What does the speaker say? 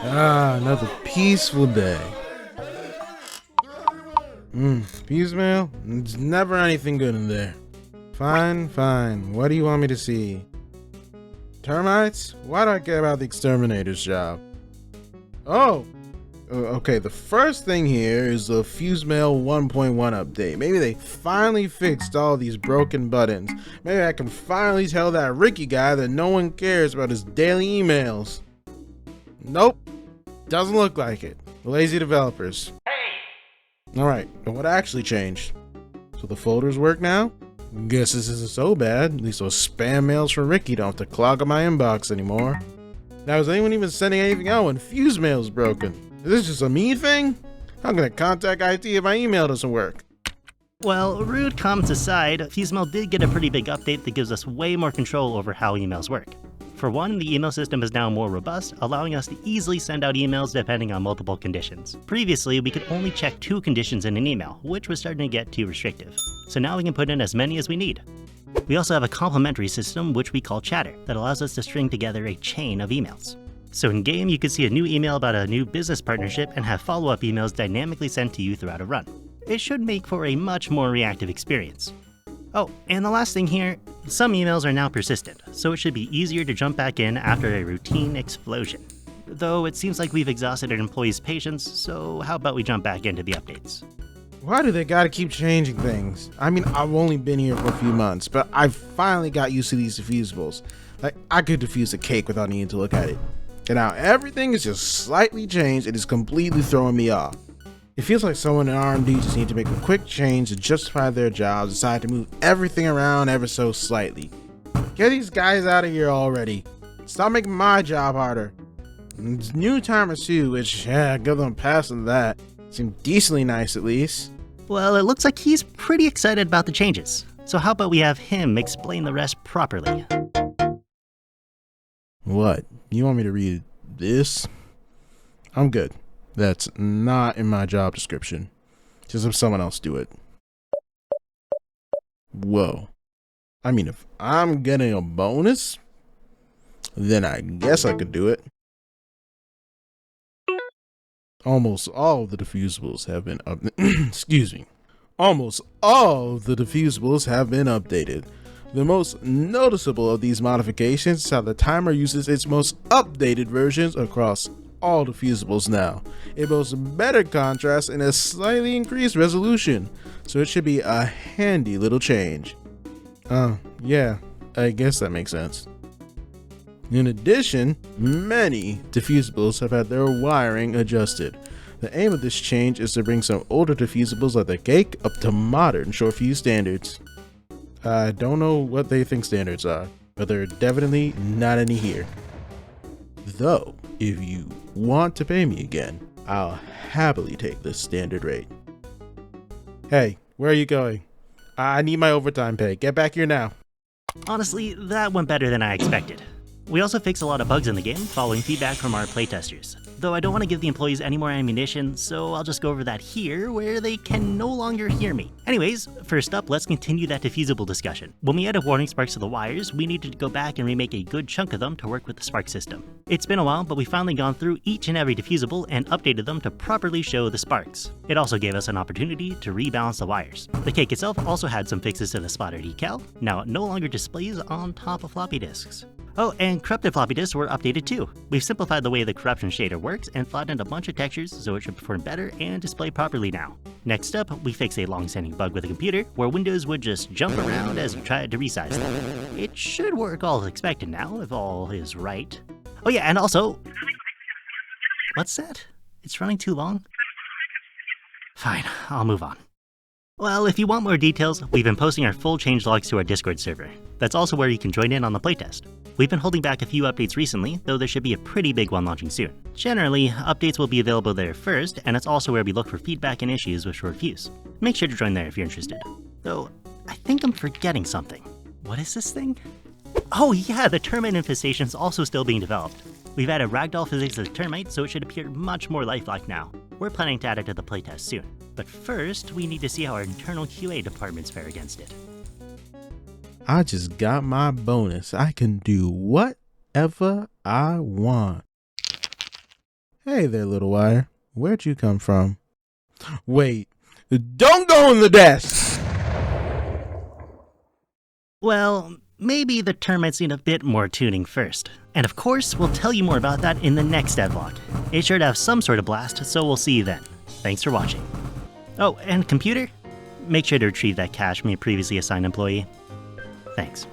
Ah, another peaceful day. Piecemeal? There's never anything good in there. Fine. What do you want me to see? Termites? Why do I care about the exterminator's job? Oh! Okay, the first thing here is the FuseMail 1.1 update. Maybe they finally fixed all these broken buttons. Maybe I can finally tell that Ricky guy that no one cares about his daily emails. Nope. Doesn't look like it. Lazy developers. Alright, but what actually changed? So the folders work now? Guess this isn't so bad. At least those spam mails from Ricky don't have to clog up my inbox anymore. Now, is anyone even sending anything out when FuseMail's broken? Is this just a me thing? I'm gonna contact IT if my email doesn't work. Well, rude comments aside, FuseMail did get a pretty big update that gives us way more control over how emails work. For one, the email system is now more robust, allowing us to easily send out emails depending on multiple conditions. Previously, we could only check 2 conditions in an email, which was starting to get too restrictive. So now we can put in as many as we need. We also have a complementary system, which we call Chatter, that allows us to string together a chain of emails. So in-game, you could see a new email about a new business partnership and have follow-up emails dynamically sent to you throughout a run. It should make for a much more reactive experience. Oh, and the last thing here, some emails are now persistent, so it should be easier to jump back in after a routine explosion. Though it seems like we've exhausted an employee's patience, so how about we jump back into the updates? Why do they gotta keep changing things? I mean, I've only been here for a few months, but I've finally got used to these diffusibles. Like, I could diffuse a cake without needing to look at it. And now everything is just slightly changed and is completely throwing me off. It feels like someone in R&D just need to make a quick change to justify their jobs, decide to move everything around ever so slightly. Get these guys out of here already. Stop making my job harder. It's new timers too, which, yeah, give them a pass on that. Seem decently nice at least. Well, it looks like he's pretty excited about the changes. So how about we have him explain the rest properly? What? You want me to read this? I'm good. That's not in my job description. Just have someone else do it. Whoa. I mean, if I'm getting a bonus, then I guess I could do it. Almost all of the diffusibles have been excuse me. Almost all of the diffusibles have been updated. The most noticeable of these modifications is how the timer uses its most updated versions across all diffusibles now. It boasts better contrast and a slightly increased resolution, so it should be a handy little change. Yeah, I guess that makes sense. In addition, many diffusibles have had their wiring adjusted. The aim of this change is to bring some older diffusibles like the cake up to modern short fuse standards. I don't know what they think standards are, but there are definitely not any here. Though, if you want to pay me again, I'll happily take this standard rate. Hey, where are you going? I need my overtime pay. Get back here now. Honestly, that went better than I expected. We also fixed a lot of bugs in the game following feedback from our playtesters. Though I don't want to give the employees any more ammunition, so I'll just go over that here where they can no longer hear me. Anyways, first up, let's continue that diffusible discussion. When we added warning sparks to the wires, we needed to go back and remake a good chunk of them to work with the spark system. It's been a while, but we finally gone through each and every diffusible and updated them to properly show the sparks. It also gave us an opportunity to rebalance the wires. The cake itself also had some fixes to the spotter decal. Now it no longer displays on top of floppy disks. Oh, and corrupted floppy disks were updated too. We've simplified the way the corruption shader works and flattened a bunch of textures so it should perform better and display properly now. Next up, we fixed a long-standing bug with the computer where windows would just jump around as you tried to resize them. It should work all as expected now, if all is right. Oh yeah, and also... What's that? It's running too long? Fine, I'll move on. Well, if you want more details, we've been posting our full changelogs to our Discord server. That's also where you can join in on the playtest. We've been holding back a few updates recently, though there should be a pretty big one launching soon. Generally, updates will be available there first, and it's also where we look for feedback and issues with short fuse. Make sure to join there if you're interested. Though, I think I'm forgetting something. What is this thing? Oh yeah, the termite infestation is also still being developed. We've added ragdoll physics to the termite, so it should appear much more lifelike now. We're planning to add it to the playtest soon. But first, we need to see how our internal QA departments fare against it. I just got my bonus. I can do what? whatever I want. Hey there, little wire. Where'd you come from? Wait, don't go in the desk! Well, maybe the termites need a bit more tuning first. And of course, we'll tell you more about that in the next devlog. It's sure to have some sort of blast, so we'll see you then. Thanks for watching. Oh, and computer? Make sure to retrieve that cache from your previously assigned employee. Thanks.